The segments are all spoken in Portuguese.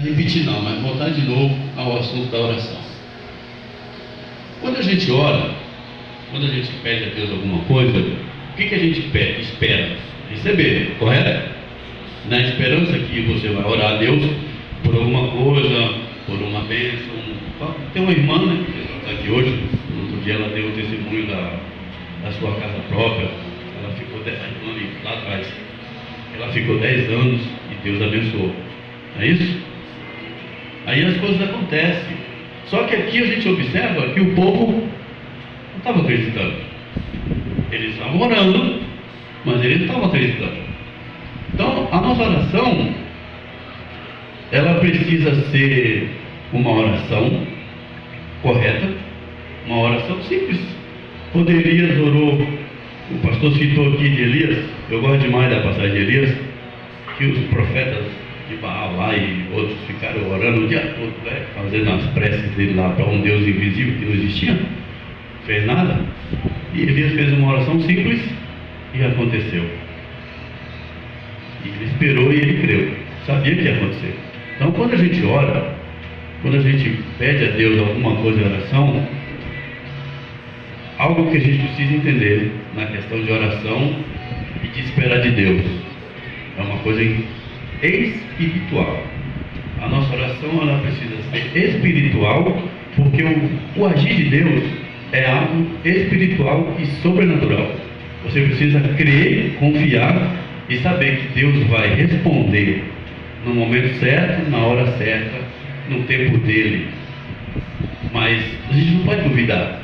Repetir não, mas voltar de novo ao assunto da oração. Quando a gente ora, quando a gente pede a Deus alguma coisa, o que a gente pede? Espera receber, correto? Na esperança que você vai orar a Deus por alguma coisa, por uma bênção. Tem uma irmã, né, que está aqui hoje. No outro dia ela deu o testemunho da sua casa própria. Ela ficou lá atrás. Ela ficou 10 anos e Deus abençoou. Não é isso? Aí as coisas acontecem. Só que aqui a gente observa que o povo não estava acreditando. Eles estavam orando, mas eles não estavam acreditando. Então a nossa oração, ela precisa ser uma oração correta, uma oração simples. Quando Elias orou, o pastor citou aqui de Elias, eu gosto demais da passagem de Elias, que os profetas de Baal lá e outros ficaram orando o dia todo, né? Fazendo as preces dele lá para um Deus invisível que não existia, fez nada, e Elias fez uma oração simples e aconteceu. E ele esperou e ele creu, sabia que ia acontecer. Então quando a gente ora, quando a gente pede a Deus alguma coisa em oração, algo que a gente precisa entender na questão de oração e de esperar de Deus, é uma coisa espiritual. A nossa oração, ela precisa ser espiritual, porque o agir de Deus é algo espiritual e sobrenatural. Você precisa crer, confiar e saber que Deus vai responder no momento certo, na hora certa, no tempo dele. Mas a gente não pode duvidar,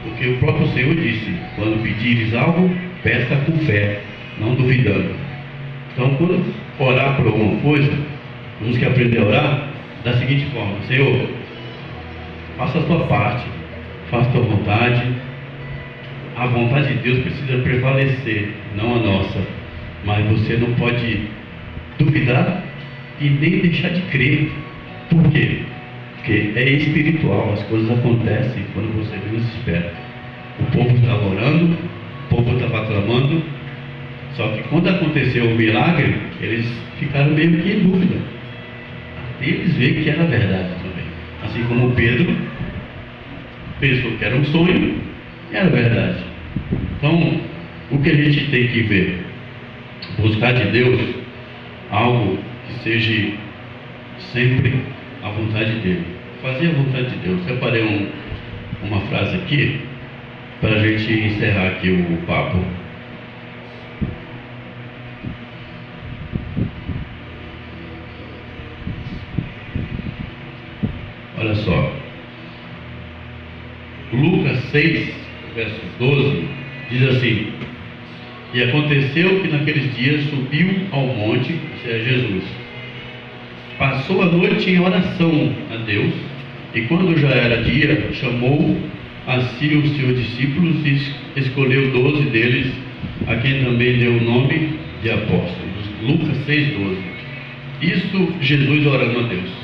porque o próprio Senhor disse: quando pedires algo, peça com fé, não duvidando. Então, quando orar por alguma coisa, temos que aprender a orar da seguinte forma: Senhor, faça a tua parte, faça a tua vontade. A vontade de Deus precisa prevalecer, não a nossa. Mas você não pode duvidar e nem deixar de crer. Por quê? Porque é espiritual, as coisas acontecem quando você menos espera. O povo estava orando, o povo estava clamando, só que quando aconteceu o milagre, eles ficaram meio que em dúvida. Até eles veem que era verdade também. Assim como Pedro pensou que era um sonho, e era verdade. Então, o que a gente tem que ver? Buscar de Deus algo que seja sempre a vontade dele. Fazer a vontade de Deus. Separei uma frase aqui para a gente encerrar aqui o papo. Olha só, Lucas 6, verso 12, diz assim: e aconteceu que naqueles dias subiu ao monte, isso é Jesus, passou a noite em oração a Deus, e quando já era dia, chamou a si os seus discípulos e escolheu 12 deles, a quem também deu o nome de apóstolos. Lucas 6,12. Isso Jesus orando a Deus.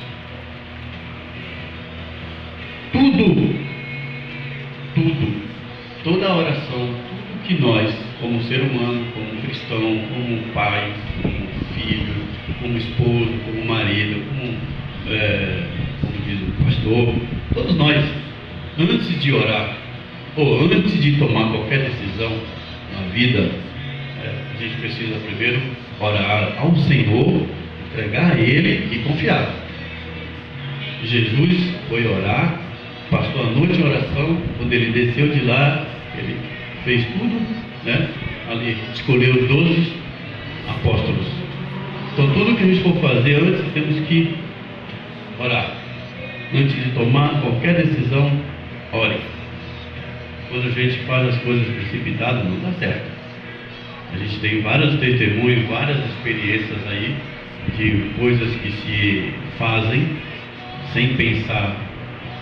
Toda a oração, tudo que nós, como ser humano, como cristão, como pai, como filho, como esposo, como marido, como diz o pastor, todos nós, antes de orar, ou antes de tomar qualquer decisão na vida, a gente precisa primeiro orar ao Senhor, entregar a Ele e confiar. Jesus foi orar, passou a noite em oração. Quando ele desceu de lá, ele fez tudo, né? Ali escolheu os 12 apóstolos. Então tudo que a gente for fazer antes, temos que orar. Antes de tomar qualquer decisão, ore. Quando a gente faz as coisas precipitadas, não dá certo. A gente tem vários testemunhos, várias experiências aí de coisas que se fazem sem pensar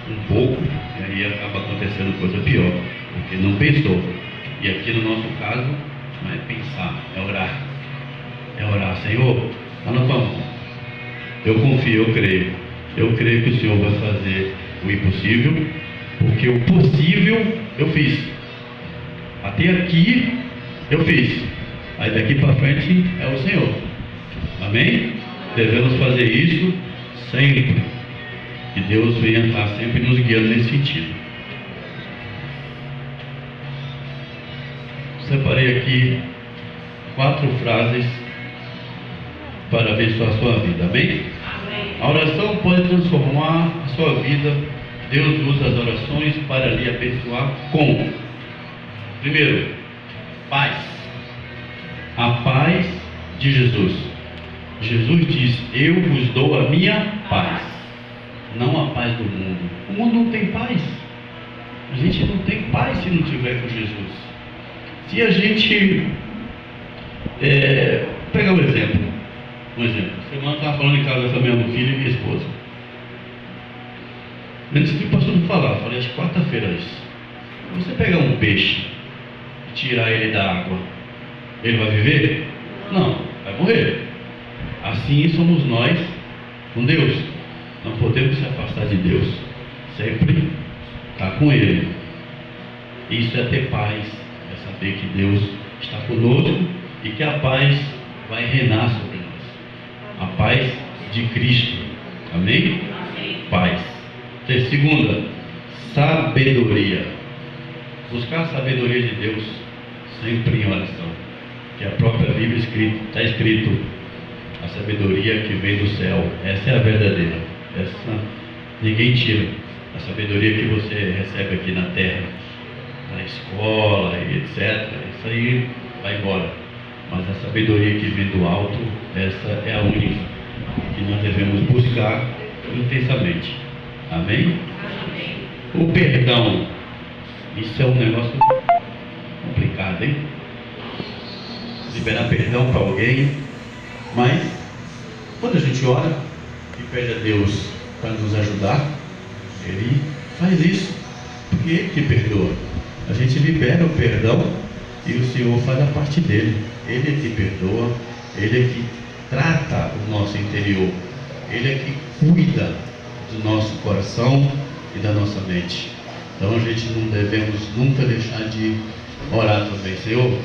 um pouco, e aí acaba acontecendo coisa pior, porque não pensou. E aqui no nosso caso, não é pensar, é orar. É orar: Senhor, está na tua mão. Eu confio, eu creio. Eu creio que o Senhor vai fazer o impossível, porque o possível eu fiz. Até aqui eu fiz. Aí daqui para frente é o Senhor. Amém? Devemos fazer isso sempre. Que Deus venha estar sempre nos guiando nesse sentido. Separei aqui 4 frases para abençoar a sua vida, amém? A oração pode transformar a sua vida. Deus usa as orações para lhe abençoar com: primeiro, paz. A paz de Jesus. Jesus diz: eu vos dou a minha paz, não a paz do mundo. O mundo não tem paz. A gente não tem paz se não tiver com Jesus. Se a gente pegar um exemplo. Semana eu estava falando em casa com a minha filha e minha esposa. Antes de o pastor falar, falei, acho que quarta-feira isso. Você pegar um peixe e tirar ele da água, ele vai viver? Não, vai morrer. Assim somos nós com Deus. Não podemos se afastar de Deus. Sempre estar com Ele. Isso é ter paz. É saber que Deus está conosco e que a paz vai reinar sobre nós. A paz de Cristo. Amém? Paz. Segunda, sabedoria. Buscar a sabedoria de Deus sempre em oração. Que a própria Bíblia está escrito: a sabedoria que vem do céu. Essa é a verdadeira. Essa ninguém tira. A sabedoria que você recebe aqui na terra, na escola e etc. Isso aí vai embora. Mas a sabedoria que vem do alto, essa é a única que nós devemos buscar intensamente. Amém? Amém. O perdão. Isso é um negócio complicado, hein? Liberar perdão para alguém. Mas, quando a gente ora e pede a Deus para nos ajudar, Ele faz isso, porque Ele que perdoa. A gente libera o perdão e o Senhor faz a parte dele. Ele é que perdoa, Ele é que trata o nosso interior, Ele é que cuida do nosso coração e da nossa mente. Então a gente não devemos nunca deixar de orar também. Senhor,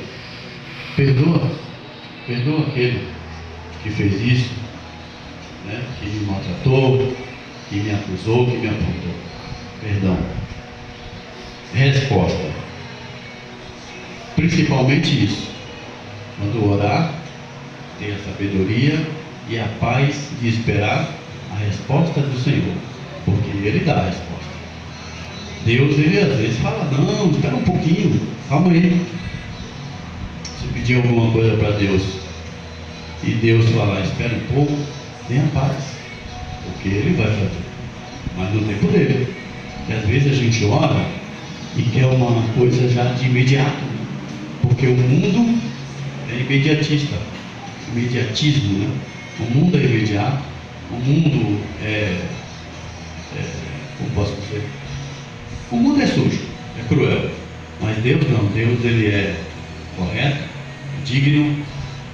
perdoa aquele que fez isso, né? Que me maltratou, que me acusou, que me apontou. Perdão. Resposta. Principalmente isso. Quando orar, ter a sabedoria e a paz de esperar a resposta do Senhor, porque Ele dá a resposta. Deus, Ele às vezes fala: não, espera um pouquinho, calma aí. Se pedir alguma coisa para Deus e Deus falar: espera um pouco, tenha paz, porque Ele vai fazer, mas no tempo dele. Porque às vezes a gente ora e quer uma coisa já de imediato, porque o mundo é imediatista, imediatismo, né? O mundo é imediato, o mundo como posso dizer? O mundo é sujo, é cruel, mas Deus não. Deus, Ele é correto, digno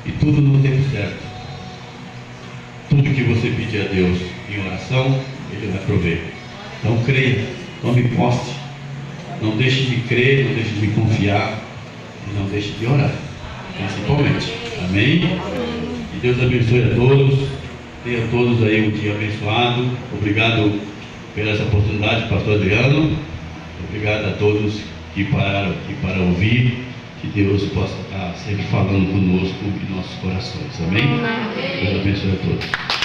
e tudo no tempo certo. Tudo que você pedir a Deus em oração, Ele vai prover. Então creia, tome posse, não deixe de crer, não deixe de confiar e não deixe de orar, principalmente. Amém? Que Deus abençoe a todos, tenha todos aí um dia abençoado. Obrigado pela essa oportunidade, pastor Adriano. Obrigado a todos que pararam aqui para ouvir. Que Deus possa estar sempre falando conosco em nossos corações. Amém? Deus abençoe a todos.